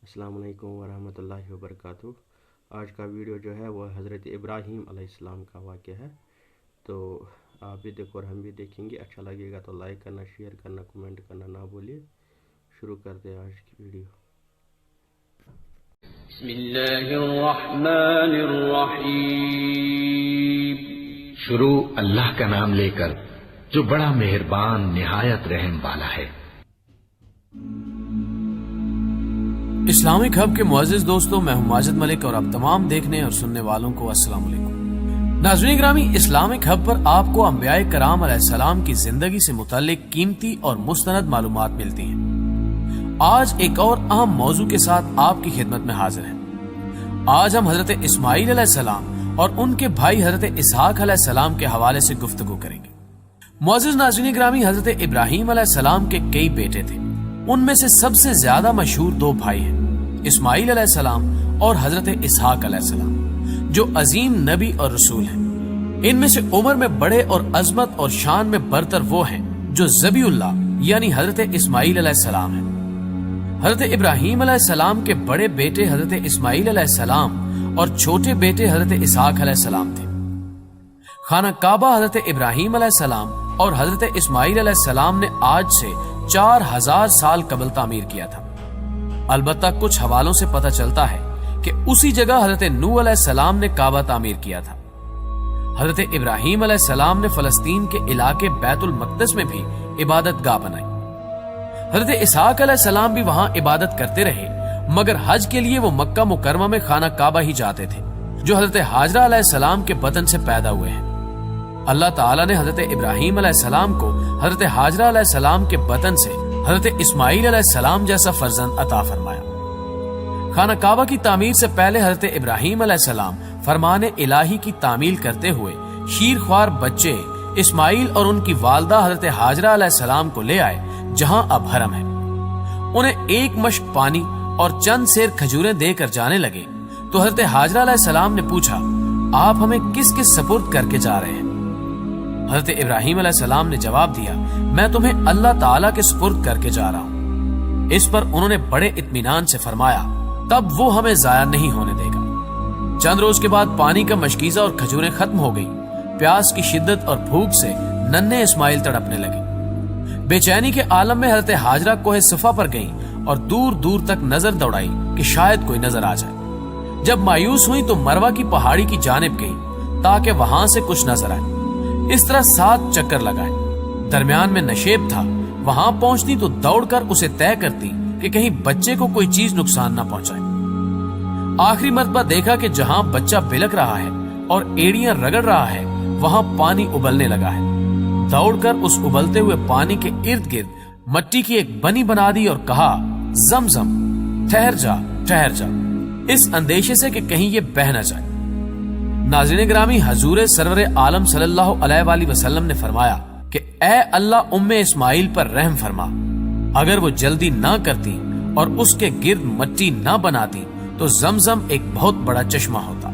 السلام علیکم ورحمۃ اللہ وبرکاتہ۔ آج کا ویڈیو جو ہے وہ حضرت ابراہیم علیہ السلام کا واقعہ ہے، تو آپ بھی دیکھو اور ہم بھی دیکھیں گے۔ اچھا لگے گا تو لائک کرنا، شیئر کرنا، کمنٹ کرنا نہ بھولیے۔ شروع کرتے ہیں آج کی ویڈیو۔ بسم اللہ الرحمن الرحیم۔ شروع اللہ کا نام لے کر جو بڑا مہربان نہایت رحم والا ہے۔ اسلامک ہب کے معزز دوستوں، میں ہوں ماجد ملک اور آپ تمام دیکھنے اور سننے والوں کو السلام علیکم۔ ناظرین گرامی، اسلامک ہب پر آپ کو انبیاء کرام علیہ السلام کی زندگی سے متعلق قیمتی اور مستند معلومات ملتی ہیں۔ آج ایک اور اہم موضوع کے ساتھ آپ کی خدمت میں حاضر ہیں۔ آج ہم حضرت اسماعیل علیہ السلام اور ان کے بھائی حضرت اسحاق علیہ السلام کے حوالے سے گفتگو کریں گے۔ معزز ناظرین گرامی، حضرت ابراہیم علیہ السلام کے کئی بیٹے تھے، ان میں سے سب سے زیادہ مشہور دو بھائی ہیں، اسماعیل علیہ السلام اور حضرت اسحاق علیہ السلام، جو عظیم نبی اور رسول ہیں۔ ان میں سے عمر میں بڑے اور عظمت اور شان میں برتر وہ ہیں جو ذبیح اللہ یعنی حضرت اسماعیل علیہ السلام ہیں۔ حضرت ابراہیم علیہ السلام کے بڑے بیٹے حضرت اسماعیل علیہ السلام اور چھوٹے بیٹے حضرت اسحاق علیہ السلام تھے۔ خانہ کعبہ حضرت ابراہیم علیہ السلام اور حضرت اسماعیل علیہ السلام نے آج سے 4000 سال قبل تعمیر کیا تھا۔ البتہ کچھ حوالوں سے پتہ چلتا ہے کہ اسی جگہ حضرت نوح علیہ السلام نے کعبہ تعمیر کیا تھا۔ حضرت ابراہیم علیہ السلام نے فلسطین کے علاقے بیت المقدس میں بھی عبادت گاہ بنائی۔ حضرت اسحاق علیہ السلام بھی وہاں عبادت کرتے رہے، مگر حج کے لیے وہ مکہ مکرمہ میں خانہ کعبہ ہی جاتے تھے، جو حضرت ہاجرہ علیہ السلام کے بدن سے پیدا ہوئے ہیں۔ اللہ تعالیٰ نے حضرت ابراہیم علیہ السلام کو حضرت ہاجرہ علیہ السلام کے بدن سے حضرت اسماعیل علیہ السلام جیسا فرزند عطا فرمایا۔ خانہ کعبہ کی تعمیر سے پہلے حضرت ابراہیم علیہ السلام فرمان الہی کی تعمیل کرتے ہوئے شیر خوار بچے اسماعیل اور ان کی والدہ حضرت ہاجرہ علیہ السلام کو لے آئے، جہاں اب حرم ہے۔ انہیں ایک مشک پانی اور چند سیر کھجوریں دے کر جانے لگے تو حضرت ہاجرہ علیہ السلام نے پوچھا، آپ ہمیں کس کس سپرد کر کے جا رہے ہیں؟ حضرت ابراہیم علیہ السلام نے جواب دیا، میں تمہیں اللہ تعالیٰ کے سپرد کر کے جا رہا ہوں۔ اس پر انہوں نے بڑے اطمینان سے فرمایا، تب وہ ہمیں ضائع نہیں ہونے دے گا۔ چند روز کے بعد پانی کا مشکیزہ اور کھجوریں ختم ہو گئی۔ پیاس کی شدت اور بھوک سے ننھے اسماعیل تڑپنے لگے۔ بے چینی کے عالم میں حضرت ہاجرہ کوہ صفا پر گئیں اور دور دور تک نظر دوڑائی کہ شاید کوئی نظر آ جائے۔ جب مایوس ہوئی تو مروہ کی پہاڑی کی جانب گئی تاکہ وہاں سے کچھ نظر آئے۔ اس طرح 7 چکر لگائے۔ درمیان میں نشیب تھا، وہاں پہنچتی تو دوڑ کر اسے طے کرتی کہ کہیں بچے کو کوئی چیز نقصان نہ پہنچائے۔ آخری مرتبہ دیکھا کہ جہاں بچہ بلک رہا ہے اور ایڑیاں رگڑ رہا ہے، وہاں پانی ابلنے لگا ہے۔ دوڑ کر اس ابلتے ہوئے پانی کے ارد گرد مٹی کی ایک بنی بنا دی اور کہا، زمزم ٹھہر جا ٹھہر جا، اس اندیشے سے کہ کہیں یہ بہہ نہ جائے۔ ناظرین گرامی، حضور سرور عالم صلی اللہ علیہ وآلہ وسلم نے فرمایا کہ اے اللہ ام اسماعیل پر رحم فرما، اگر وہ جلدی نہ کرتی اور اس کے گرد مٹی نہ بناتی تو زمزم ایک بہت بڑا چشمہ ہوتا۔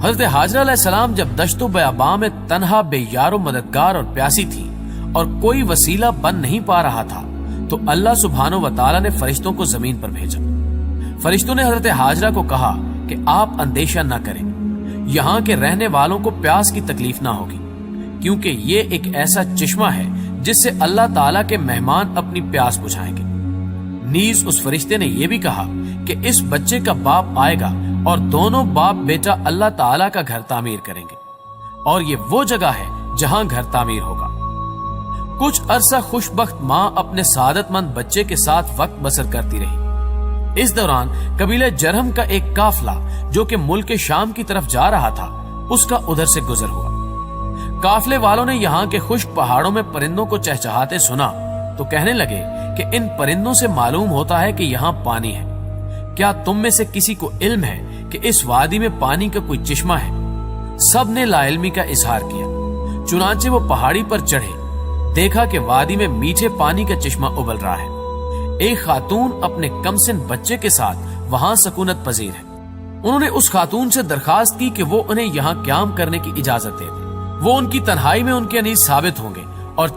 حضرت ہاجرہ علیہ السلام جب دشت و بیاباں میں تنہا بے یار و مددگار اور پیاسی تھی اور کوئی وسیلہ بن نہیں پا رہا تھا تو اللہ سبحانہ و تعالیٰ نے فرشتوں کو زمین پر بھیجا۔ فرشتوں نے حضرت ہاجرہ کو کہا کہ آپ اندیشہ نہ کریں، یہاں کے رہنے والوں کو پیاس کی تکلیف نہ ہوگی، کیونکہ یہ ایک ایسا چشمہ ہے جس سے اللہ تعالیٰ کے مہمان اپنی پیاس بجھائیں گے۔ نیز اس فرشتے نے یہ بھی کہا کہ اس بچے کا باپ آئے گا اور دونوں باپ بیٹا اللہ تعالیٰ کا گھر تعمیر کریں گے، اور یہ وہ جگہ ہے جہاں گھر تعمیر ہوگا۔ کچھ عرصہ خوش بخت ماں اپنے سعادت مند بچے کے ساتھ وقت بسر کرتی رہی۔ اس دوران قبیلہ جرہم کا ایک قافلہ جو کہ ملک شام کی طرف جا رہا تھا، اس کا ادھر سے گزر ہوا۔ قافلے والوں نے یہاں کے خشک پہاڑوں میں پرندوں کو چہچہاتے سنا تو کہنے لگے کہ ان پرندوں سے معلوم ہوتا ہے کہ یہاں پانی ہے۔ کیا تم میں سے کسی کو علم ہے کہ اس وادی میں پانی کا کوئی چشمہ ہے؟ سب نے لا علمی کا اظہار کیا۔ چنانچہ وہ پہاڑی پر چڑھے، دیکھا کہ وادی میں میٹھے پانی کا چشمہ ابل رہا ہے۔ ایک خاتون اپنے کمسن بچے کے ساتھ وہاں سکونت پذیر ہے۔ انہوں نے اس خاتون سے درخواست کی کہ وہ انہیں یہاں قیام کرنے کی اجازت دے دے۔ وہ ان کی تنہائی میں ان کے انیس ثابت ہوں گے اور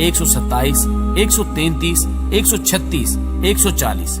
127, 133, 136, 140,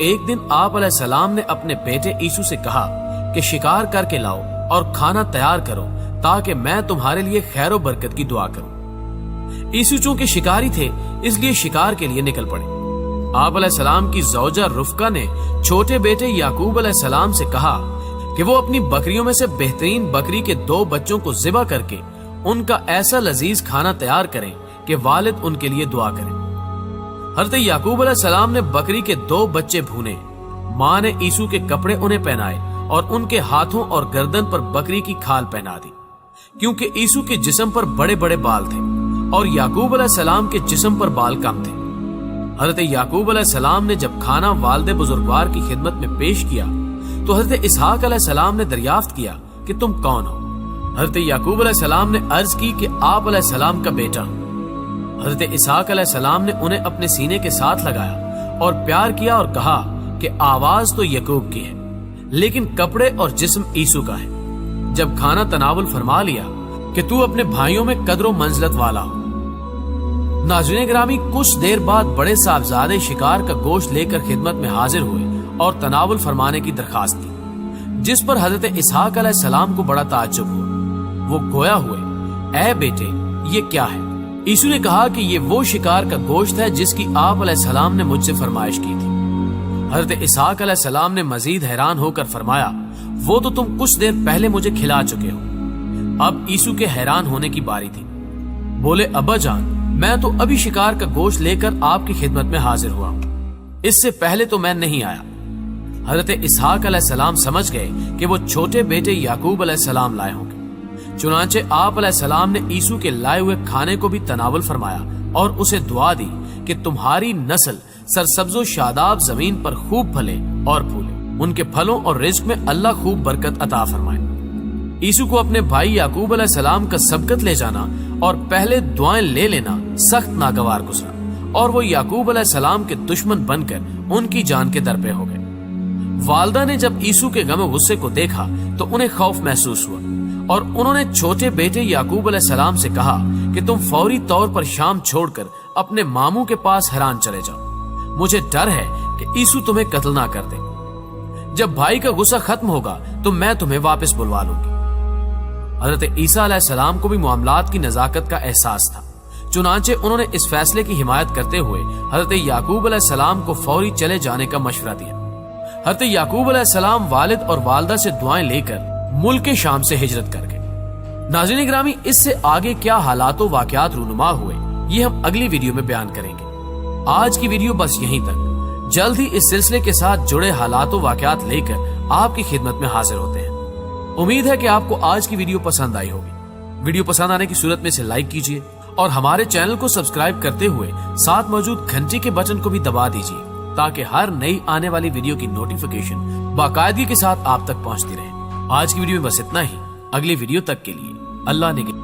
ایک دن آپ علیہ السلام نے اپنے بیٹے عیسو سے کہا کہ شکار کر کے لاؤ اور کھانا تیار کرو تاکہ میں تمہارے لیے خیر و برکت کی دعا کروں۔ عیسو چونکہ شکاری تھے اس لیے شکار کے لیے نکل پڑے۔ آپ علیہ السلام کی زوجہ رفقہ نے چھوٹے بیٹے یعقوب علیہ السلام سے کہا کہ وہ اپنی بکریوں میں سے بہترین بکری کے 2 بچوں کو ذبح کر کے ان کا ایسا لذیذ کھانا تیار کریں کہ والد ان کے لیے دعا کریں۔ حضرت یعقوب علیہ السلام نے بکری کے 2 بچے بھونے، ماں نے عیسو کے کپڑے انہیں پہنائے اور ان کے ہاتھوں اور گردن پر بکری کی کھال پہنا دی، کیونکہ عیسو کے جسم پر بڑے بڑے بال تھے اور یعقوب علیہ السلام کے جسم پر بال کم تھے۔ حضرت یعقوب علیہ السلام نے جب کھانا والد بزرگوار کی خدمت میں پیش کیا تو حضرت اسحاق علیہ السلام نے دریافت کیا کہ تم کون ہو؟ حضرت یعقوب علیہ السلام نے عرض کی کہ آپ علیہ السلام کا بیٹا ہوں۔ حضرت اسحاق علیہ السلام نے انہیں اپنے سینے کے ساتھ لگایا اور پیار کیا اور کہا کہ آواز تو یعقوب کی ہے لیکن کپڑے اور جسم عیسو کا ہے۔ جب کھانا تناول فرما لیا کہ تو اپنے بھائیوں میں قدر و منزلت والا ہو۔ ناظرین گرامی، کچھ دیر بعد بڑے صاحبزادے شکار کا گوشت لے کر خدمت میں حاضر ہوئے اور تناول فرمانے کی درخواست کی، جس پر حضرت اسحاق علیہ السلام کو بڑا تعجب ہوا۔ وہ گویا ہوئے، اے بیٹے یہ کیا ہے؟ عیسو نے کہا کہ یہ وہ شکار کا گوشت ہے جس کی آپ علیہ السلام نے مجھ سے فرمائش کی تھی۔ حضرت اسحاق علیہ السلام نے مزید حیران ہو کر فرمایا، وہ تو تم کچھ دیر پہلے مجھے کھلا چکے ہو۔ اب عیسو کے حیران ہونے کی باری تھی۔ بولے، ابا جان میں تو ابھی شکار کا گوشت لے کر آپ کی خدمت میں حاضر ہوا ہوں، اس سے پہلے تو میں نہیں آیا۔ حضرت اسحاق علیہ السلام سمجھ گئے کہ وہ چھوٹے بیٹے یعقوب علیہ السلام لائے ہوں گے، چنانچہ آپ علیہ السلام نے عیسو کے لائے ہوئے کھانے کو بھی تناول فرمایا اور اسے دعا دی کہ تمہاری نسل سرسبز و شاداب زمین پر خوب پھلے اور پھولے، ان کے پھلوں اور رزق میں اللہ خوب برکت عطا فرمائے۔ عیسو کو اپنے بھائی یعقوب علیہ السلام کا سبقت لے جانا اور پہلے دعائیں لے لینا سخت ناگوار گزرا اور وہ یعقوب علیہ السلام کے دشمن بن کر ان کی جان کے در پہ ہو گئے۔ والدہ نے جب عیسو کے غم و غصے کو دیکھا تو انہیں خوف محسوس ہوا اور انہوں نے چھوٹے بیٹے یعقوب علیہ السلام سے کہا کہ تم فوری طور پر شام چھوڑ کر اپنے ماموں کے پاس حران چلے جاؤ، مجھے ڈر ہے کہ عیسو تمہیں قتل نہ کر دے۔ جب بھائی کا غصہ ختم ہوگا تو میں تمہیں واپس بلوا لوں گی۔ حضرت عیسیٰ علیہ السلام کو بھی معاملات کی نزاکت کا احساس تھا، چنانچہ انہوں نے اس فیصلے کی حمایت کرتے ہوئے حضرت یعقوب علیہ السلام کو فوری چلے جانے کا مشورہ دیا۔ حضرت یعقوب علیہ السلام والد اور والدہ سے دعائیں لے کر ملک شام سے ہجرت کر گئے۔ ناظرین گرامی، اس سے آگے کیا حالات و واقعات رونما ہوئے یہ ہم اگلی ویڈیو میں بیان کریں گے۔ آج کی ویڈیو بس یہیں تک، جلد ہی اس سلسلے کے ساتھ جڑے حالات و واقعات لے کر آپ کی خدمت میں حاضر ہوتے ہیں۔ امید ہے کہ آپ کو آج کی ویڈیو پسند آئی ہوگی۔ ویڈیو پسند آنے کی صورت میں اسے لائک کیجیے اور ہمارے چینل کو سبسکرائب کرتے ہوئے ساتھ موجود گھنٹی کے بٹن کو بھی دبا دیجیے تاکہ ہر نئی آنے والی ویڈیو کی نوٹیفیکیشن باقاعدگی کے ساتھ آپ تک پہنچتی رہے۔ آج کی ویڈیو میں بس اتنا ہی، اگلی ویڈیو تک کے لیے اللہ نے